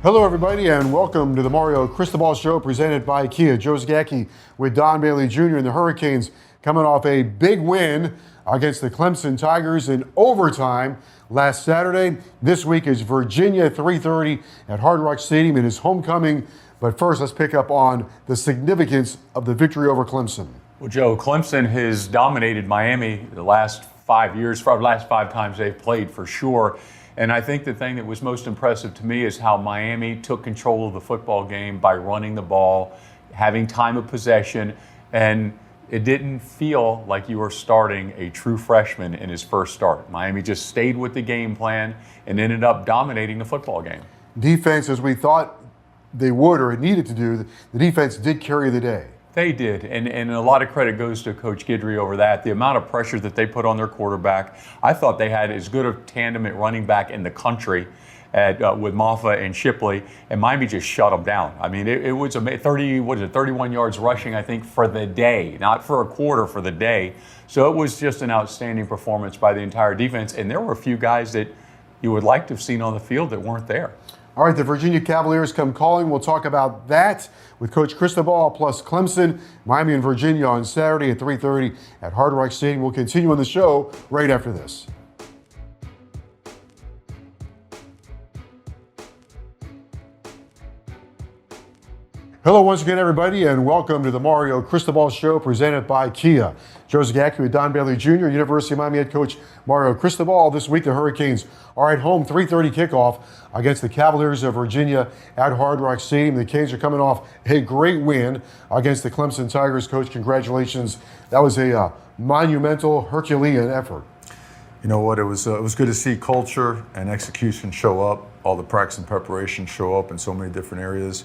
Hello, everybody, and welcome to the Mario Cristobal Show presented by Kia. Joe Zagacki with Don Bailey Jr. and the Hurricanes coming off a big win against the Clemson Tigers in overtime last Saturday. This week is Virginia at 3:30 at Hard Rock Stadium. It is homecoming. But first, let's pick up on the significance of the victory over Clemson. Well, Joe, Clemson has dominated Miami the last 5 years, for the last 5 times they've played for sure. And I think the thing that was most impressive to me is how Miami took control of the football game by running the ball, having time of possession, and it didn't feel like you were starting a true freshman in his first start. Miami just stayed with the game plan and ended up dominating the football game. Defense, as we thought they would or needed to do, the defense did carry the day. They did, and a lot of credit goes to Coach Guidry over that. The amount of pressure that they put on their quarterback, I thought they had as good a tandem at running back in the country with Maffa and Shipley, and Miami just shut them down. I mean, it was 31 yards rushing, I think, for the day, not for a quarter, for the day. So it was just an outstanding performance by the entire defense, and there were a few guys that you would like to have seen on the field that weren't there. All right, the Virginia Cavaliers come calling. We'll talk about that with Coach Cristobal plus Clemson, Miami and Virginia on Saturday at 3:30 at Hard Rock Stadium. We'll continue on the show right after this. Hello once again, everybody, and welcome to the Mario Cristobal Show presented by Kia. Joe Zagacki with Don Bailey Jr., University of Miami head coach Mario Cristobal. This week, the Hurricanes are at home, 3:30 kickoff against the Cavaliers of Virginia at Hard Rock Stadium. The Canes are coming off a great win against the Clemson Tigers. Coach, congratulations. That was a monumental, Herculean effort. You know what? It was good to see culture and execution show up, all the practice and preparation show up in so many different areas.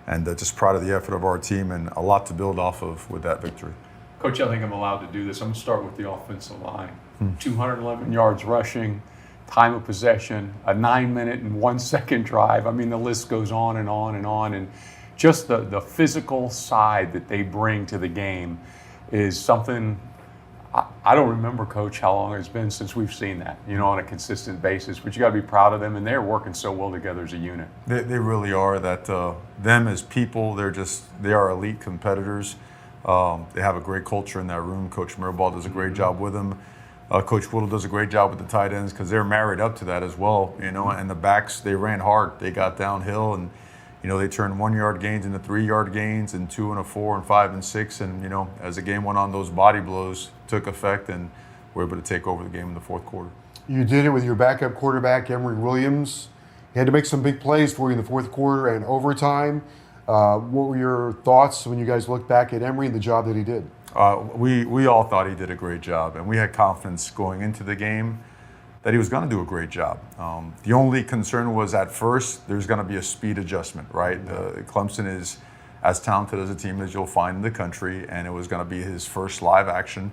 And just proud of the effort of our team and a lot to build off of with that victory. Coach, I think I'm allowed to do this. I'm going to start with the offensive line. 211 yards rushing, time of possession, a 9-minute and 1-second drive. I mean, the list goes on and on and on. And just the physical side that they bring to the game is something I don't remember, Coach, how long it's been since we've seen that, on a consistent basis. But you got to be proud of them, and they're working so well together as a unit. They really are. That them as people, they are elite competitors. They have a great culture in that room. Coach Mario does a great job with them. Coach Whittle does a great job with the tight ends because they're married up to that as well. And the backs, they ran hard. They got downhill and. They turned 1-yard gains into 3-yard gains and 2 and a 4 and 5 and 6. And, as the game went on, those body blows took effect and were able to take over the game in the fourth quarter. You did it with your backup quarterback, Emory Williams. He had to make some big plays for you in the fourth quarter and overtime. What were your thoughts when you guys looked back at Emory and the job that he did? We all thought he did a great job, and we had confidence going into the game that he was going to do a great job. The only concern was at first there's going to be a speed adjustment, right? Clemson is as talented as a team as you'll find in the country, and it was going to be his first live action.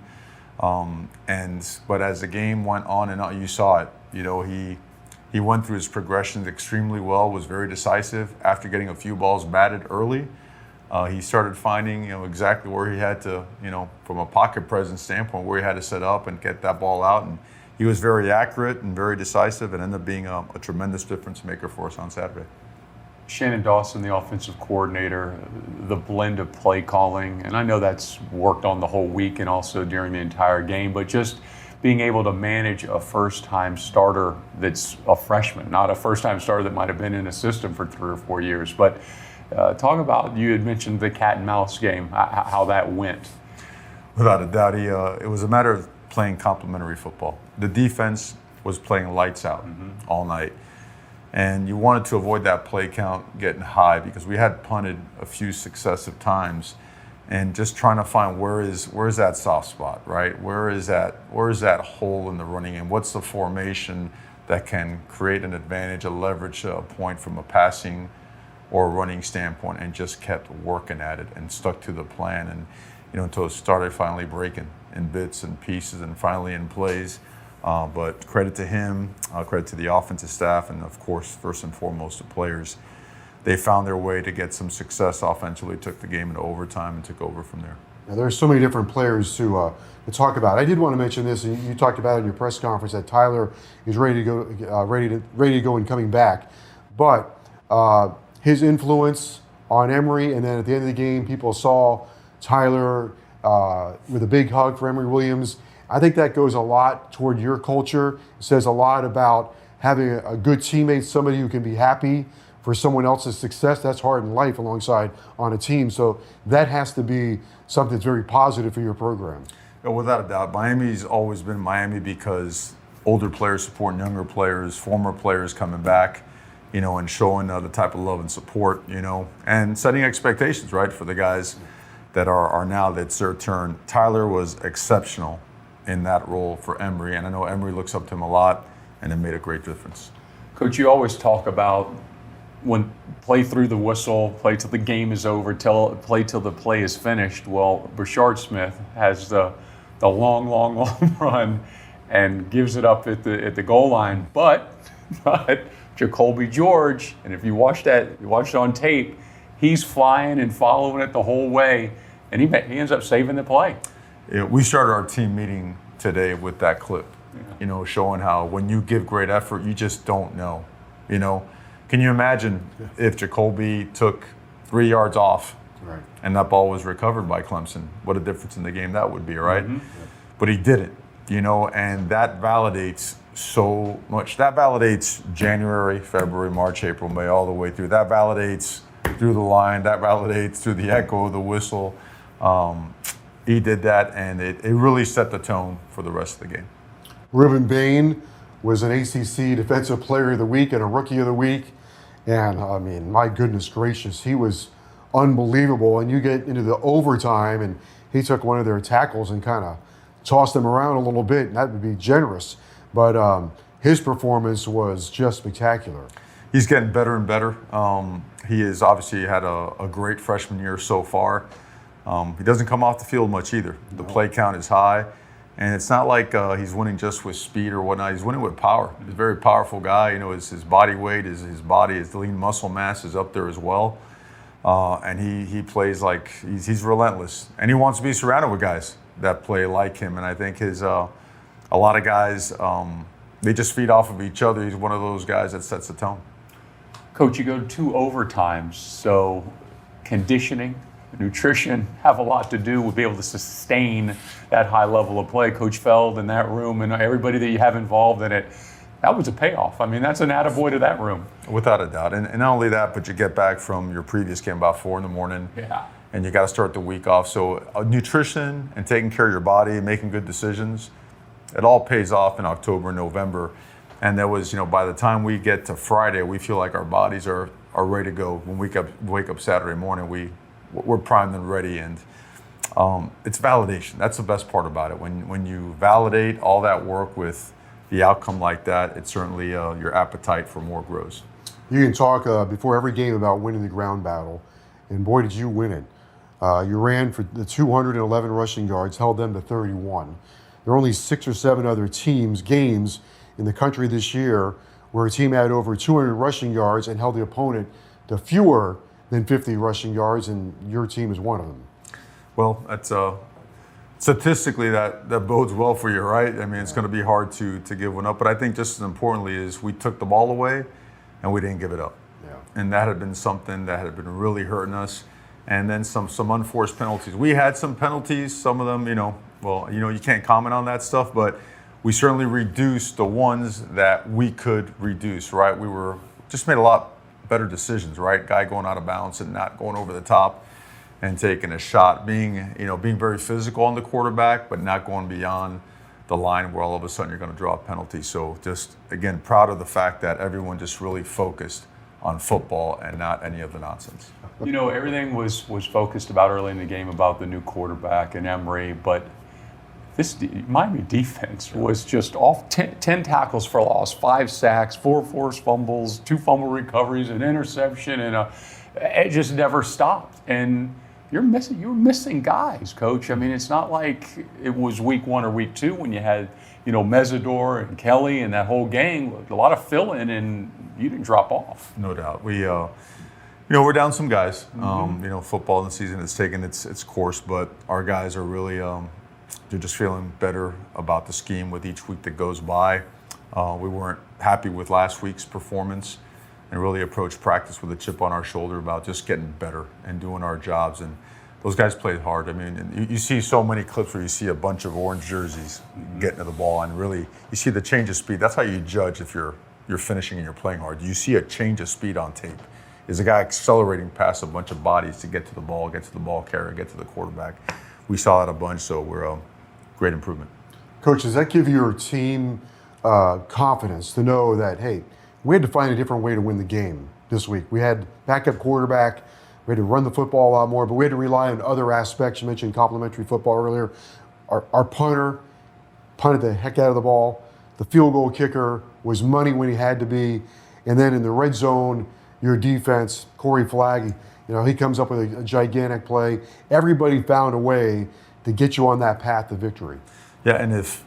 But as the game went on and on, you saw it. He went through his progressions extremely well, was very decisive. After getting a few balls batted early, he started finding exactly where he had to, from a pocket presence standpoint, where he had to set up and get that ball out. And he was very accurate and very decisive and ended up being a tremendous difference maker for us on Saturday. Shannon Dawson, the offensive coordinator, the blend of play calling, and I know that's worked on the whole week and also during the entire game, but just being able to manage a first-time starter that's a freshman, not a first-time starter that might have been in a system for 3 or 4 years. But talk about, you had mentioned the cat and mouse game, how that went. Without a doubt, it was a matter of playing complementary football. The defense was playing lights out all night. And you wanted to avoid that play count getting high because we had punted a few successive times and just trying to find where is that soft spot, right? Where is that hole in the running game? What's the formation that can create an advantage, a leverage point from a passing or running standpoint, and just kept working at it and stuck to the plan and until it started finally breaking in bits and pieces and finally in plays. But credit to him, credit to the offensive staff, and of course, first and foremost, the players. They found their way to get some success offensively, took the game into overtime, and took over from there. Now, there's so many different players to talk about. I did want to mention this, and you talked about it in your press conference that Tyler is ready to go and coming back. But his influence on Emory, and then at the end of the game, people saw Tyler with a big hug for Emory Williams. I think that goes a lot toward your culture. It says a lot about having a good teammate, somebody who can be happy for someone else's success. That's hard in life alongside on a team. So that has to be something that's very positive for your program. Yeah, without a doubt. Miami's always been Miami because older players supporting younger players, former players coming back, and showing the type of love and support, and setting expectations, right, for the guys that are now that's their turn. Tyler was exceptional in that role for Emory, and I know Emory looks up to him a lot, and it made a great difference. Coach, you always talk about when play through the whistle, play till the game is over, play till the play is finished. Well, Brashard Smith has the long run and gives it up at the goal line, but Jacoby George, and if you watch it on tape, he's flying and following it the whole way, and he ends up saving the play. Yeah, we started our team meeting today with that clip, showing how when you give great effort, you just don't know. Can you imagine if Jacoby took 3 yards off and that ball was recovered by Clemson? What a difference in the game that would be, right? Mm-hmm. But he didn't, and that validates so much. That validates January, February, March, April, May, all the way through. That validates through the line. That validates through the echo of the whistle. He did that, and it really set the tone for the rest of the game. Ruben Bain was an ACC Defensive Player of the Week and a Rookie of the Week. And, I mean, my goodness gracious, he was unbelievable. And you get into the overtime, and he took one of their tackles and kind of tossed him around a little bit, and that would be generous. But his performance was just spectacular. He's getting better and better. He has obviously had a great freshman year so far. He doesn't come off the field much either. The play count is high, and it's not like he's winning just with speed or whatnot. He's winning with power. He's a very powerful guy. His body weight, his body, his lean muscle mass is up there as well. And he plays like he's relentless, and he wants to be surrounded with guys that play like him. And I think a lot of guys, they just feed off of each other. He's one of those guys that sets the tone. Coach, you go to 2 overtimes, so conditioning, nutrition have a lot to do with being able to sustain that high level of play. Coach Feld in that room and everybody that you have involved in it, that was a payoff. I mean, that's an attaboy to that room. Without a doubt. And not only that, but you get back from your previous game about 4 a.m. Yeah. And you got to start the week off. So nutrition and taking care of your body and making good decisions, it all pays off in October and November. And there was, by the time we get to Friday, we feel like our bodies are ready to go. When we wake up Saturday morning, we're primed and ready. And it's validation. That's the best part about it. When you validate all that work with the outcome like that, it's certainly your appetite for more grows. You can talk before every game about winning the ground battle, and boy, did you win it. You ran for the 211 rushing yards, held them to 31. There are only 6 or 7 other games in the country this year where a team had over 200 rushing yards and held the opponent to fewer than 50 rushing yards, and your team is one of them. Well, that's statistically that bodes well for you, right? I mean, it's going to be hard to give one up, but I think just as importantly is we took the ball away and we didn't give it up. Yeah. And that had been something that had been really hurting us. And then some unforced penalties. We had some penalties, some of them, you can't comment on that stuff, but we certainly reduced the ones that we could reduce, right? We just made a lot better decisions, right? Guy going out of bounds and not going over the top and taking a shot, being very physical on the quarterback, but not going beyond the line where all of a sudden you're going to draw a penalty. So just, again, proud of the fact that everyone just really focused on football and not any of the nonsense. Everything was focused about early in the game about the new quarterback and Emory, but this Miami defense was just off 10 tackles for loss, 5 sacks, 4 forced fumbles, 2 fumble recoveries, an interception, and it just never stopped. And you're missing guys, Coach. I mean, it's not like it was week 1 or week 2 when you had, Mesidor and Kelly and that whole gang. A lot of fill-in, and you didn't drop off. No doubt. We're down some guys. Mm-hmm. Football in the season has taken its course, but our guys are really they're just feeling better about the scheme with each week that goes by. We weren't happy with last week's performance, and really approach practice with a chip on our shoulder about just getting better and doing our jobs. And those guys played hard. I mean, you see so many clips where you see a bunch of orange jerseys getting to the ball, and really you see the change of speed. That's how you judge if you're finishing and you're playing hard. You see a change of speed on tape. Is a guy accelerating past a bunch of bodies to get to the ball carrier, get to the quarterback. We saw that a bunch, so we're great improvement. Coach, does that give your team confidence to know that, hey, we had to find a different way to win the game this week? We had backup quarterback. We had to run the football a lot more, but we had to rely on other aspects. You mentioned complementary football earlier. Our punter punted the heck out of the ball. The field goal kicker was money when he had to be. And then in the red zone, your defense, Corey Flaggy, he comes up with a gigantic play. Everybody found a way to get you on that path to victory. Yeah, and if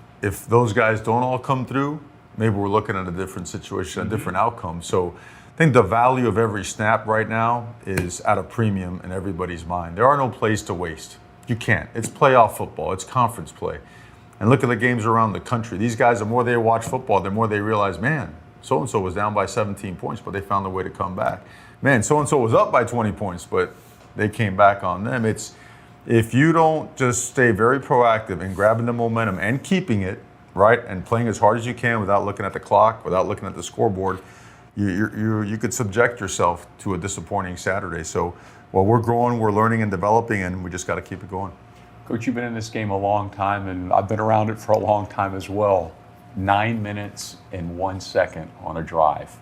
those guys don't all come through, maybe we're looking at a different situation, a different outcome. So I think the value of every snap right now is at a premium in everybody's mind. There are no plays to waste. You can't. It's playoff football. It's conference play. And look at the games around the country. These guys, the more they watch football, the more they realize, man, so-and-so was down by 17 points, but they found a way to come back. Man, so-and-so was up by 20 points, but they came back on them. It's if you don't just stay very proactive in grabbing the momentum and keeping it, right, and playing as hard as you can without looking at the clock, without looking at the scoreboard, you could subject yourself to a disappointing Saturday. So while we're growing, we're learning and developing, and we just got to keep it going. Coach, you've been in this game a long time, and I've been around it for a long time as well. 9 minutes and 1 second on a drive.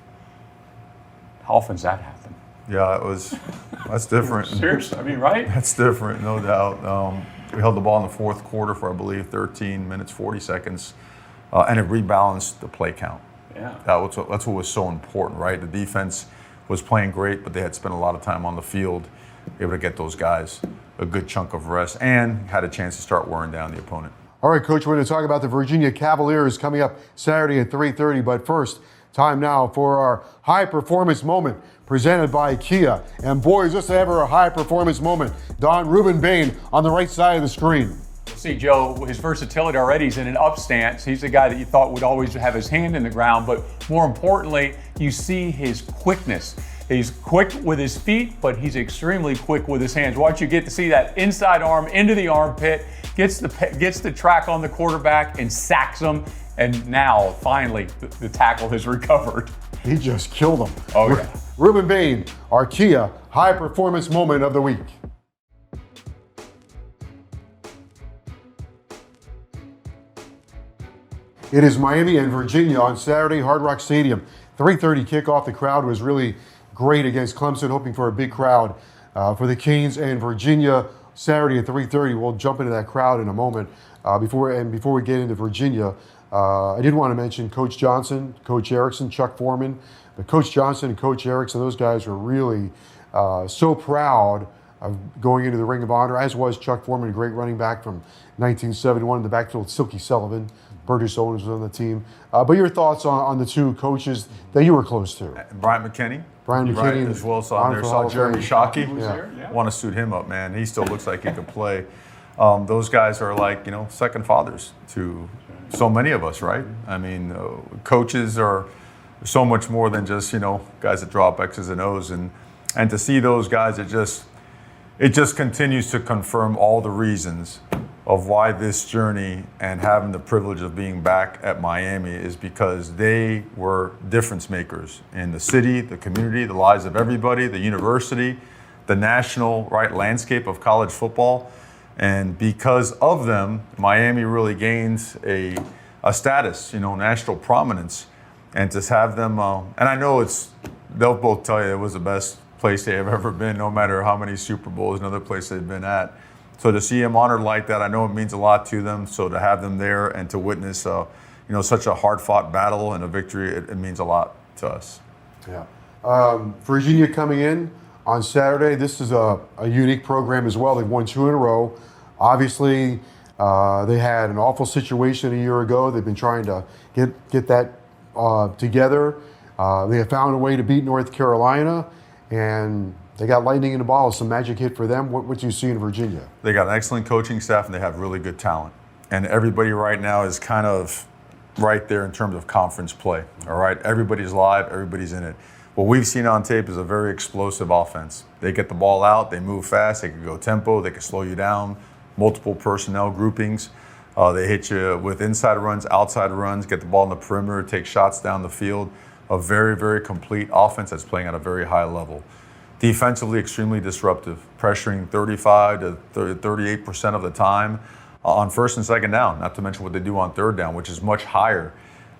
How often does that happen? Yeah, that's different. Seriously, I mean, right? That's different, no doubt. We held the ball in the fourth quarter for, I believe, 13 minutes, 40 seconds, and it rebalanced the play count. Yeah. That's what was so important, right? The defense was playing great, but they had spent a lot of time on the field, able to get those guys a good chunk of rest, and had a chance to start wearing down the opponent. All right, Coach, we're going to talk about the Virginia Cavaliers coming up Saturday at 3:30. But first, time now for our high-performance moment presented by Kia. And boy, is this ever a high-performance moment. Don Ruben Bain on the right side of the screen. See, Joe, his versatility already is in an up stance. He's a guy that you thought would always have his hand in the ground, but more importantly, you see his quickness. He's quick with his feet, but he's extremely quick with his hands. Watch, you get to see that inside arm into the armpit, gets the track on the quarterback and sacks him. And now, finally, the tackle has recovered. He just killed him. Oh, yeah. Ruben Bain, our Kia high-performance moment of the week. It is Miami and Virginia on Saturday, Hard Rock Stadium. 3:30 kickoff. The crowd was really great against Clemson, hoping for a big crowd for the Canes and Virginia Saturday at 3:30. We'll jump into that crowd in a moment. Before we get into Virginia, I did want to mention Coach Johnson, Coach Erickson, Chuck Foreman. But Coach Johnson and Coach Erickson, those guys were really so proud of going into the Ring of Honor, as was Chuck Foreman, a great running back from 1971 in the backfield, Silky Sullivan. Burgess Owens was on the team. But your thoughts on the two coaches that you were close to? Brian McKinney. Brian McKinney. Right, as well as on there. Saw Jeremy Shockey. Yeah. Want to suit him up, man. He still looks like he could play. Those guys are like, second fathers to so many of us, right? I mean, coaches are so much more than just, guys that draw up X's and O's. And to see those guys, it just continues to confirm all the reasons of why this journey and having the privilege of being back at Miami is because they were difference makers in the city, the community, the lives of everybody, the university, the national landscape of college football. And because of them, Miami really gains a status, national prominence. And to have them, and I know they'll both tell you it was the best place they have ever been, no matter how many Super Bowls and other places they've been at. So to see them honored like that, I know it means a lot to them. So to have them there and to witness, such a hard-fought battle and a victory, it means a lot to us. Yeah. Virginia coming in on Saturday. This is a unique program as well. They've won 2 in a row. Obviously, they had an awful situation a year ago. They've been trying to get that together. They have found a way to beat North Carolina, and they got lightning in the bottle, some magic hit for them. What do you see in Virginia? They got an excellent coaching staff, and they have really good talent. And everybody right now is kind of right there in terms of conference play, all right? Everybody's live, everybody's in it. What we've seen on tape is a very explosive offense. They get the ball out, they move fast, they can go tempo, they can slow you down, multiple personnel groupings. They hit you with inside runs, outside runs, get the ball in the perimeter, take shots down the field. A very, very complete offense that's playing at a very high level. Defensively, extremely disruptive, pressuring 35 to 38% of the time on first and second down, not to mention what they do on third down, which is much higher.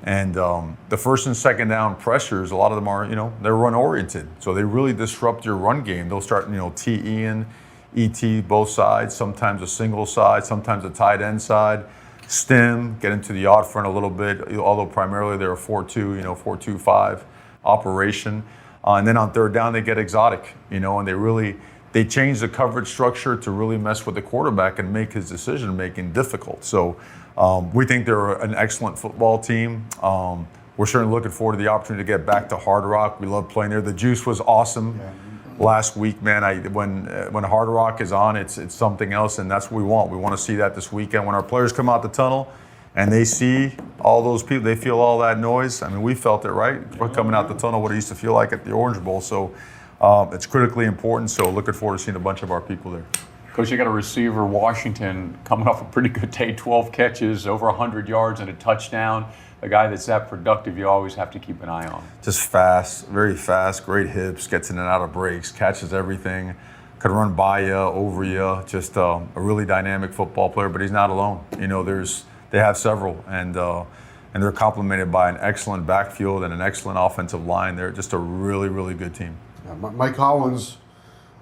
And the first and second down pressures, a lot of them are, they're run oriented. So they really disrupt your run game. They'll start, TEing, ET both sides, sometimes a single side, sometimes a tight end side, stem, get into the odd front a little bit, although primarily they're a 4-2, 4-2-5 operation. And then on third down, they get exotic, and they change the coverage structure to really mess with the quarterback and make his decision making difficult. So we think they're an excellent football team. We're certainly looking forward to the opportunity to get back to Hard Rock. We love playing there. The juice was awesome last week, man. When Hard Rock is on, it's something else, and that's what we want. We want to see that this weekend when our players come out the tunnel and they see all those people, they feel all that noise. I mean, we felt it, right? We're coming out the tunnel, what it used to feel like at the Orange Bowl. So it's critically important. So looking forward to seeing a bunch of our people there. Coach, you got a receiver, Washington, coming off a pretty good day, 12 catches, over 100 yards and a touchdown. A guy that's that productive, you always have to keep an eye on. Just fast, very fast, great hips, gets in and out of breaks, catches everything, could run by you, over you. Just a really dynamic football player, but he's not alone. They have several, and they're complemented by an excellent backfield and an excellent offensive line. They're just a really, really good team. Yeah, Mike Collins,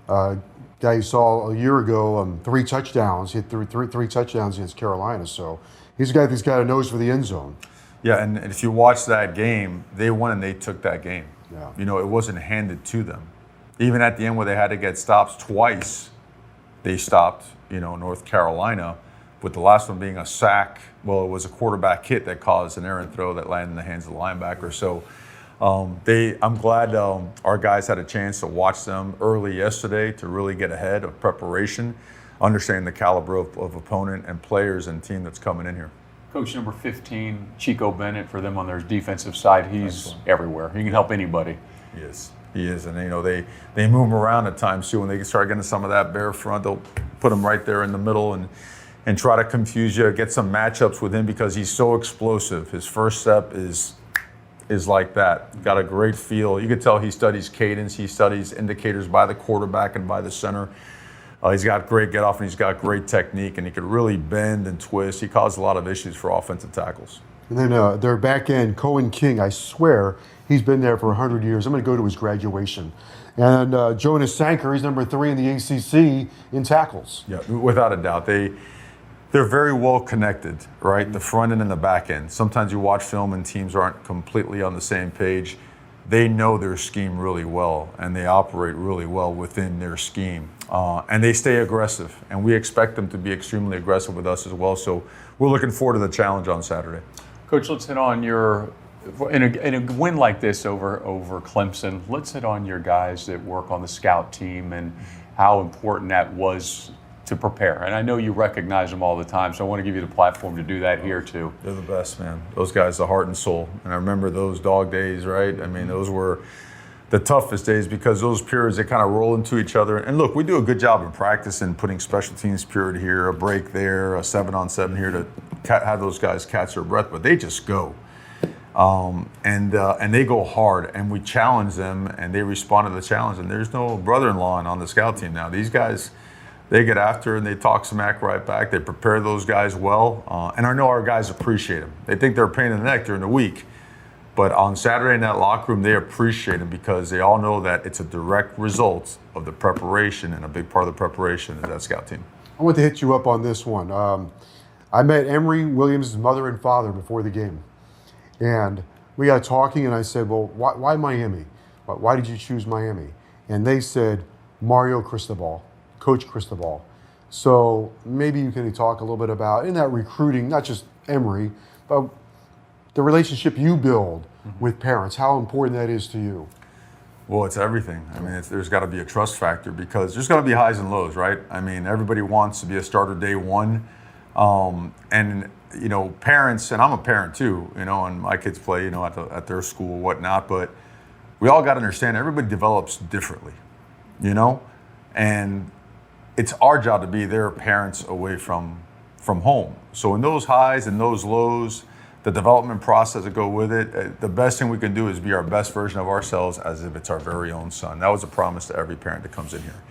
guy you saw a year ago, 3 touchdowns. He hit three touchdowns against Carolina. So he's a guy that's got a nose for the end zone. Yeah, and if you watch that game, they won and they took that game. Yeah. It wasn't handed to them. Even at the end where they had to get stops twice, they stopped, North Carolina, with the last one being a sack. Well, it was a quarterback hit that caused an errant throw that landed in the hands of the linebacker. So I'm glad our guys had a chance to watch them early yesterday to really get ahead of preparation, understanding the caliber of opponent and players and team that's coming in here. Coach, number 15, Chico Bennett, for them on their defensive side, he's everywhere. He can help anybody. He is, and they move him around at times too. When they start getting some of that bare front, they'll put him right there in the middle and try to confuse you, get some matchups with him because he's so explosive. His first step is like that. Got a great feel. You can tell he studies cadence. He studies indicators by the quarterback and by the center. He's got great get off and he's got great technique, and he could really bend and twist. He caused a lot of issues for offensive tackles. And then their back end, Cohen King, I swear he's been there for 100 years. I'm going to go to his graduation. And Jonas Sanker, he's number 3 in the ACC in tackles. Yeah, without a doubt. They're very well connected, right? The front end and the back end. Sometimes you watch film and teams aren't completely on the same page. They know their scheme really well, and they operate really well within their scheme. And they stay aggressive, and we expect them to be extremely aggressive with us as well. So we're looking forward to the challenge on Saturday. Coach, let's hit on in a win like this over Clemson, let's hit on your guys that work on the scout team and how important that was to prepare. And I know you recognize them all the time, so I want to give you the platform to do that here too. They're the best, man. Those guys, the heart and soul. And I remember those dog days, right? I mean, those were the toughest days because those periods, they kind of roll into each other. And look, we do a good job in practice in putting special teams period here, a break there, a 7-on-7 here to have those guys catch their breath, but they just go. And they go hard, and we challenge them, and they respond to the challenge. And there's no brother-in-law on the scout team now. These guys, they get after and they talk smack right back. They prepare those guys well, and I know our guys appreciate them. They think they're a pain in the neck during the week, but on Saturday in that locker room, they appreciate them because they all know that it's a direct result of the preparation, and a big part of the preparation is that scout team. I want to hit you up on this one. I met Emory Williams' mother and father before the game. And we got talking, and I said, well, why Miami? Why did you choose Miami? And they said, Mario Cristobal, Coach Cristobal. So maybe you can talk a little bit about, in that recruiting, not just Emory, but the relationship you build with parents, how important that is to you. Well, it's everything. I mean, there's got to be a trust factor because there's got to be highs and lows, right? I mean, everybody wants to be a starter day one. And parents, and I'm a parent too, and my kids play, at their school, whatnot, but we all got to understand everybody develops differently, you know? And it's our job to be their parents away from home. So in those highs and those lows, the development process that go with it, the best thing we can do is be our best version of ourselves as if it's our very own son. That was a promise to every parent that comes in here.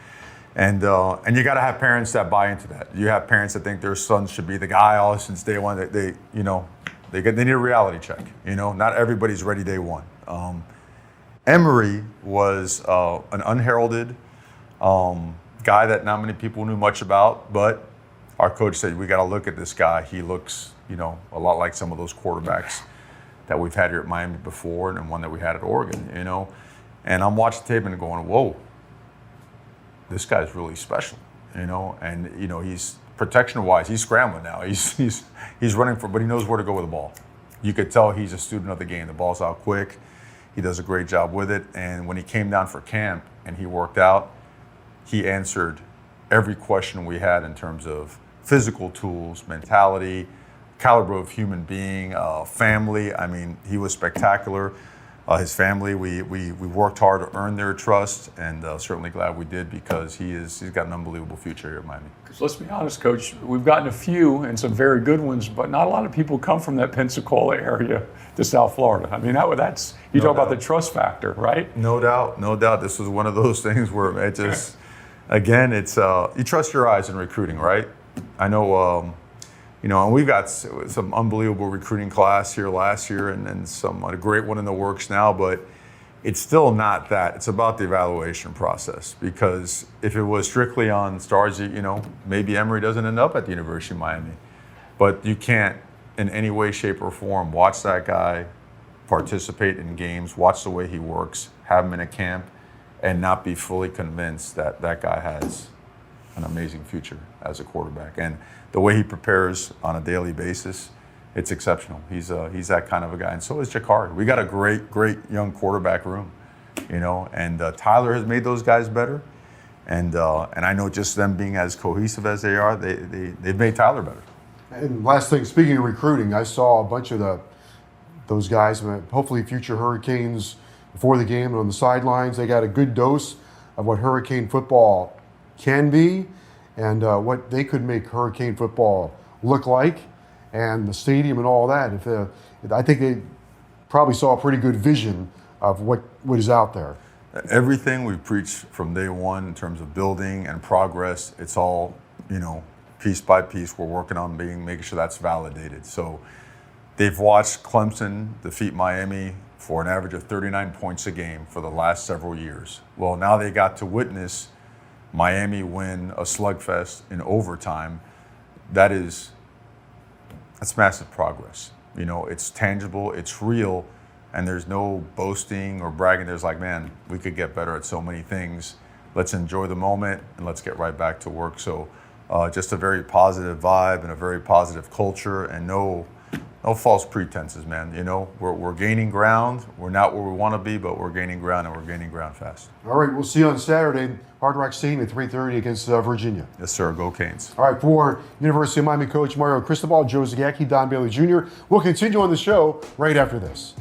And you got to have parents that buy into that. You have parents that think their son should be the guy all since day one. They need a reality check. You know, not everybody's ready day one. Emery was an unheralded guy that not many people knew much about, but our coach said, we got to look at this guy. He looks, a lot like some of those quarterbacks that we've had here at Miami before and one that we had at Oregon, And I'm watching tape and going, whoa, this guy's really special, And, he's protection-wise, he's scrambling now. He's running but he knows where to go with the ball. You could tell he's a student of the game. The ball's out quick. He does a great job with it. And when he came down for camp and he worked out, he answered every question we had in terms of physical tools, mentality, caliber of human being, family. I mean, he was spectacular. His family, we worked hard to earn their trust, and certainly glad we did because he's got an unbelievable future here at Miami. Because let's be honest, Coach, we've gotten a few and some very good ones, but not a lot of people come from that Pensacola area to South Florida. I mean, that's you talk about the trust factor, right? No doubt. This was one of those things where it just, again, it's you trust your eyes in recruiting, right? I know. And we've got some unbelievable recruiting class here last year and a great one in the works now, but it's still not that. It's about the evaluation process because if it was strictly on stars, maybe Emery doesn't end up at the University of Miami. But you can't in any way, shape, or form watch that guy participate in games, watch the way he works, have him in a camp, and not be fully convinced that that guy has an amazing future as a quarterback. And the way he prepares on a daily basis, it's exceptional. He's that kind of a guy, and so is Jakari. We got a great young quarterback room, and Tyler has made those guys better, and I know just them being as cohesive as they are, they've made Tyler better. And last thing, speaking of recruiting, I saw a bunch of those guys, hopefully future Hurricanes, before the game and on the sidelines. They got a good dose of what Hurricane football can be and what they could make Hurricane football look like and the stadium and all that. I think they probably saw a pretty good vision of what is out there. Everything we preached from day one in terms of building and progress, it's all, piece by piece we're working on making sure that's validated. So they've watched Clemson defeat Miami for an average of 39 points a game for the last several years. Well, now they got to witness Miami win a slugfest in overtime. That's massive progress. It's tangible, it's real, and there's no boasting or bragging. There's man, we could get better at so many things. Let's enjoy the moment and let's get right back to work. So just a very positive vibe and a very positive culture and no false pretenses, man. We're gaining ground. We're not where we want to be, but we're gaining ground, and we're gaining ground fast. All right, we'll see you on Saturday, Hard Rock Stadium at 3:30 against Virginia. Yes, sir. Go Canes. All right, for University of Miami coach Mario Cristobal, Joe Zagacki, Don Bailey Jr. We'll continue on the show right after this.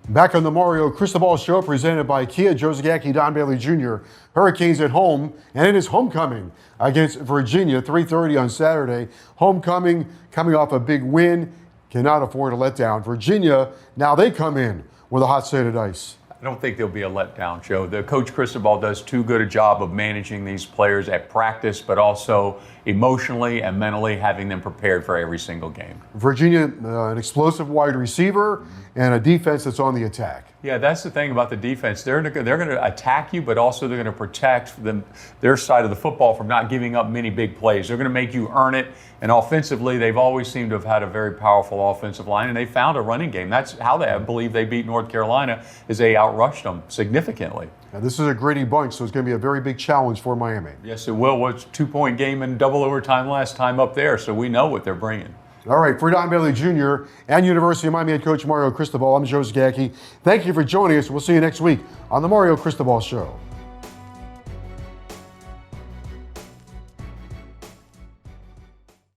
Back on the Mario Cristobal Show, presented by Kia, Joe Zagacki, Don Bailey Jr. Hurricanes at home, and it is homecoming against Virginia, 3:30 on Saturday. Homecoming, coming off a big win, cannot afford a letdown. Virginia, now they come in with a hot set of ice. I don't think there'll be a letdown, Joe. The Coach Cristobal does too good a job of managing these players at practice, but also emotionally and mentally having them prepared for every single game. Virginia, an explosive wide receiver and a defense that's on the attack. Yeah, that's the thing about the defense. They're going to attack you, but also they're going to protect their side of the football from not giving up many big plays. They're going to make you earn it. And offensively, they've always seemed to have had a very powerful offensive line, and they found a running game. That's how I believe they beat North Carolina, is they outrushed them significantly. Now, this is a gritty bunch, so it's going to be a very big challenge for Miami. Yes, it will. It was a 2-point game in double overtime last time up there, so we know what they're bringing. All right, for Don Bailey Jr. and University of Miami head coach Mario Cristobal, I'm Joe Zagacki. Thank you for joining us. We'll see you next week on the Mario Cristobal Show.